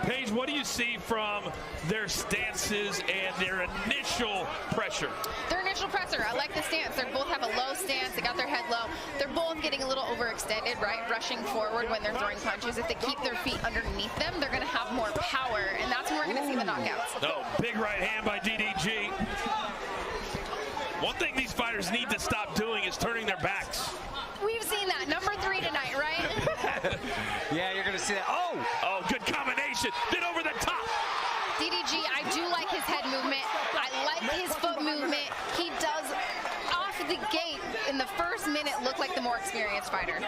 Paige, what do you see from their stances and their initial pressure? Their initial pressure, I like the stance. They both have a low stance. They got their head low. They're both getting a little overextended, right? Rushing forward when they're throwing punches. If they keep their feet underneath them, they're going to have more power, and that's when we're going to see the knockouts. Oh, big right hand by DDG. One thing these fighters need to stop doing is turning their backs. We've seen that. Number 3 tonight, right? Yeah, you're going to see that. Oh, good combination. Then over the top. DDG, I do like his head movement. I like his foot movement. He does, off the gate, in the first minute, look like the more experienced fighter.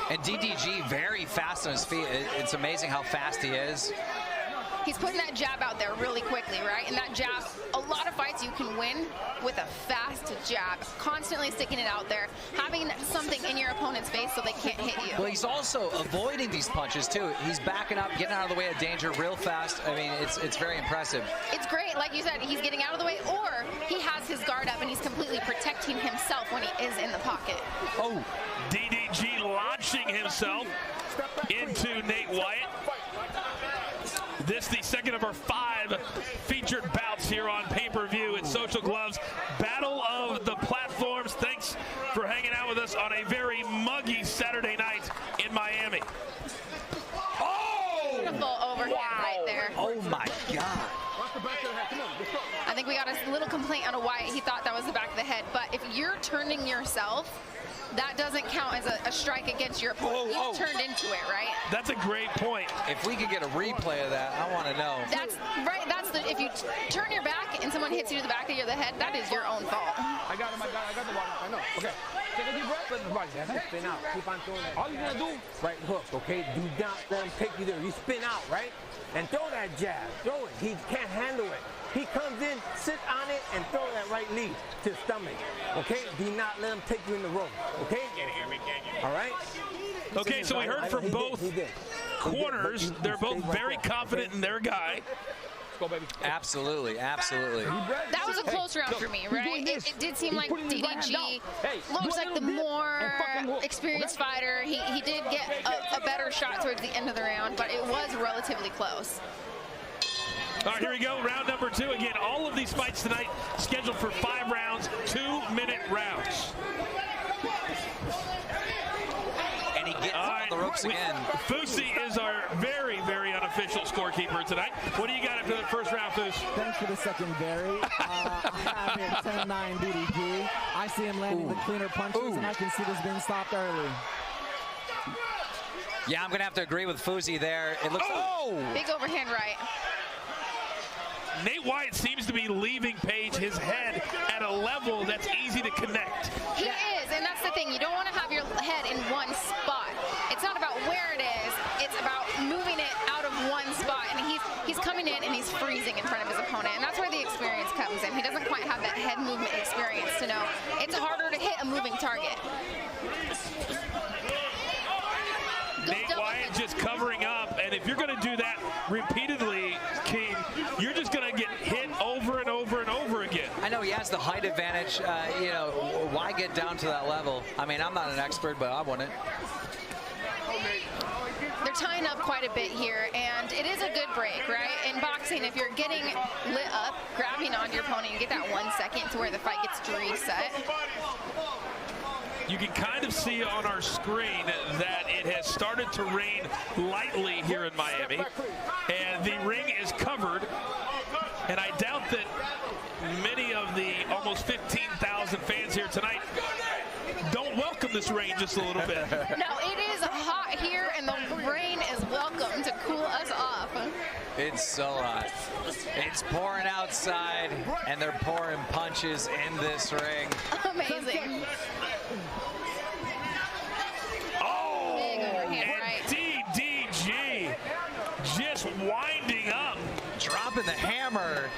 And DDG very fast on his feet. It's amazing how fast he is. He's putting that jab out there really quickly, right? And that jab, a lot of fights you can win with a fast jab, constantly sticking it out there, having something in your opponent's face so they can't hit you. Well, he's also avoiding these punches, too. He's backing up, getting out of the way of danger real fast. I mean, it's very impressive. It's great. Like you said, he's getting out of the way, or he has his guard up and he's completely protecting himself when he is in the pocket. Oh, DDG launching himself into Nate Wyatt. This the second of our 5 featured bouts here on pay-per-view at Social Gloves. Battle of the Platforms. Thanks for hanging out with us on a very muggy Saturday night in Miami. Oh! Beautiful overhand right there. Oh my God. I think we got a little complaint out of Wyatt. He thought that was the back of the head. But if you're turning yourself, that doesn't count as a strike against your opponent. He's turned into it, right? That's a great point. If we could get a replay of that, I want to know. That's right. That's the, if you turn your back and someone hits you to the back of the head, that is your own fault. I got him, I got the body. I know. Okay. Take a deep breath. Let the body. That's it. Spin out. Keep on throwing that. All you're going to do, right hook, okay? Do not let him take you there. You spin out, right? And throw that jab. Throw it. He can't handle it. He comes in, sit on it, and throw that right knee to the stomach. Okay? Do not let him take you in the rope. Okay? All right? Okay, so we heard from both corners. They're both very confident in their guy. Go, baby. Absolutely, absolutely. That was a close round for me, right? It did seem like DDG looks like the more experienced fighter. He did get a better shot towards the end of the round, but it was relatively close. All right, here we go. Round number 2. Again, all of these fights tonight scheduled for 5 rounds, 2-minute rounds. And he gets on the ropes again. Fusi is our very, very unofficial scorekeeper tonight. What do you got after the first round, Fus? Thanks for the secondary. I have here 10-9 DDG. I see him landing the cleaner punches, and I can see this being stopped early. Yeah, I'm going to have to agree with Fusi there. It looks Big overhand right. Nate Wyatt seems to be leaving Paige his head at a level that's easy to connect. He is, and that's the thing. You don't want to have your head in one spot. It's not about where it is. It's about moving it out of one spot. And he's coming in and he's freezing in front of his opponent. And that's where the experience comes in. He doesn't quite have that head movement experience to know it's harder to hit a moving target. Nate Wyatt just covering up, and if you're going to do that repeatedly, King, you're just going to get hit over and over and over again. I know he has the height advantage. You know, why get down to that level? I mean, I'm not an expert, but I wouldn't. They're tying up quite a bit here, and it is a good break, right? In boxing, if you're getting lit up, grabbing on your opponent, you get that 1 second to where the fight gets to reset. You can kind of see on our screen that it has started to rain lightly here in Miami, and the ring is covered, and I doubt that many of the almost 15,000 fans here tonight don't welcome this rain just a little bit. No, it is hot here, and the rain is welcome to cool us off. It's so hot. It's pouring outside, and they're pouring punches in this ring. Amazing. Oh, Big overhand right. DDG just winding up. Dropping the hammer.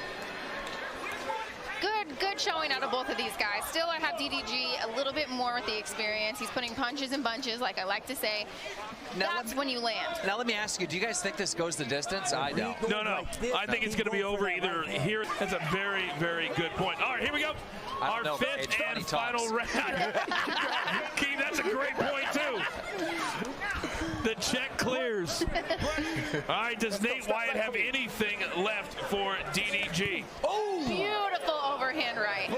Good showing out of both of these guys. Still, I have DDG a little bit more with the experience. He's putting punches in bunches, like I like to say. That's when you land. Now, let me ask you, do you guys think this goes the distance? I don't. No. I think it's going to be over either here. That's a very, very good point. All right, here we go. Our 5th and final round. Keith, that's a great point, too. The check clears. All right, does Nate Wyatt have anything left for DDG? Oh! Beautiful overhand right.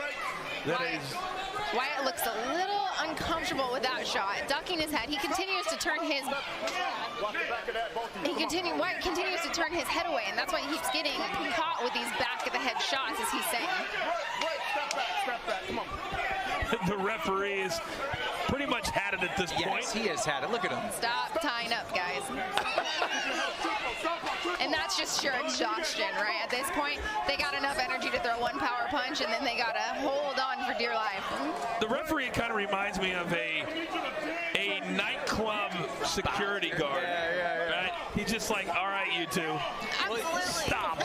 Wyatt looks a little uncomfortable with that shot, ducking his head. He continues to turn his Wyatt continues to turn his head away, and that's why he keeps getting caught with these back of the head shots, as he's saying. Step back, come on. The referee is pretty much had it at this point. Yes, he has had it. Look at him. Stop tying up, guys. And that's just sheer exhaustion, right? At this point, they got enough energy to throw one power punch, and then they got to hold on for dear life. The referee kind of reminds me of a nightclub security guard. Right? He's just like, all right, you two. Absolutely. Stop.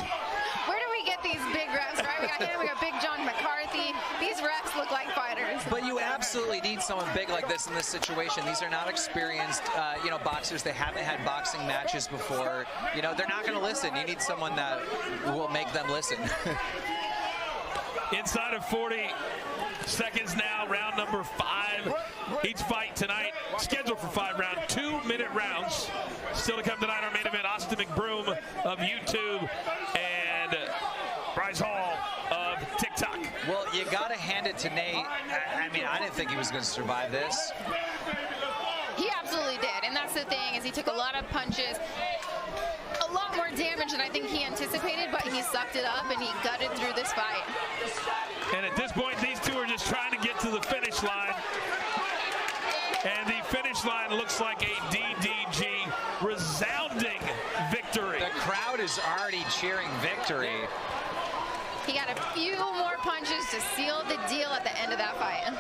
Where do we get these big refs, right? We got him, we got Big John McCarthy. These refs look like fighters. But you absolutely need someone big like this in this situation. These are not experienced, boxers. They haven't had boxing matches before. They're not going to listen. You need someone that will make them listen. Inside of 40 seconds now, round number 5. Each fight tonight scheduled for 5 rounds, 2-minute rounds. Still to come tonight, our main event, Austin McBroom of YouTube and Bryce Hall of TikTok. Well, you got to hand it to Nate. I mean, I didn't think he was going to survive this. He absolutely did, and that's the thing, is he took a lot of punches, a lot more damage than I think he anticipated, but he sucked it up and he gutted through this fight. And at this point, these two are just trying to get to the finish line. And the finish line looks like a DDG resounding victory. The crowd is already cheering victory. He got a few more punches to seal the deal at the end of that fight.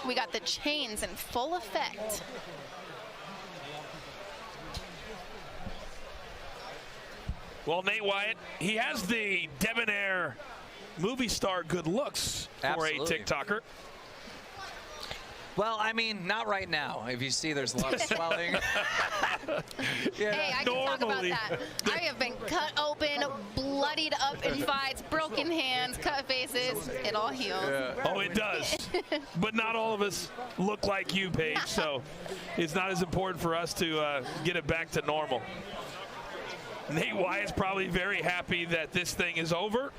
We got the chains in full effect. Well, Nate Wyatt, he has the debonair movie star good looks for a TikToker. Well, I mean, not right now. If you see, there's a lot of swelling. Hey, I can talk about that. I have been cut open, bloodied up in fights, broken hands, cut faces. It all heals. Yeah. Oh, it does. But not all of us look like you, Paige, so it's not as important for us to get it back to normal. Nate Wyatt's probably very happy that this thing is over.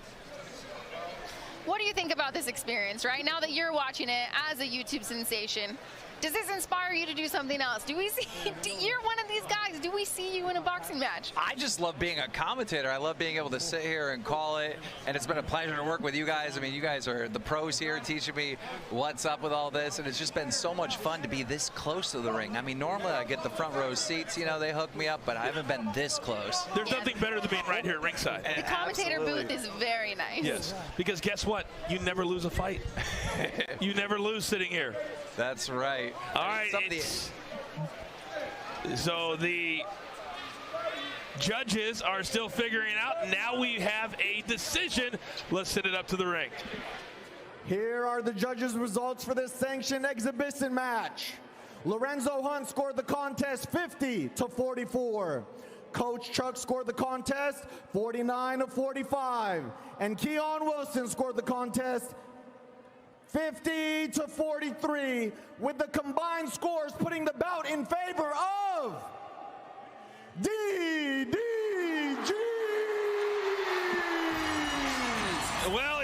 What do you think about this experience, right? Now that you're watching it as a YouTube sensation, does this inspire you to do something else? Do we see, you're one of these guys, do we see you in a boxing match? I just love being a commentator. I love being able to sit here and call it, and it's been a pleasure to work with you guys. I mean, you guys are the pros here teaching me what's up with all this, and it's just been so much fun to be this close to the ring. I mean, normally I get the front row seats, they hook me up, but I haven't been this close. There's nothing better than being right here at ringside. The commentator booth is very nice. Yes, because guess what? You never lose a fight. You never lose sitting here. That's right. All right. So the judges are still figuring out. Now we have a decision. Let's send it up to the ring. Here are the judges' results for this sanctioned exhibition match. Lorenzo Hunt scored the contest 50-44. Coach Chuck scored the contest 49-45. And Keon Wilson scored the contest 50-43, with the combined scores putting the bout in favor of DDG. Well,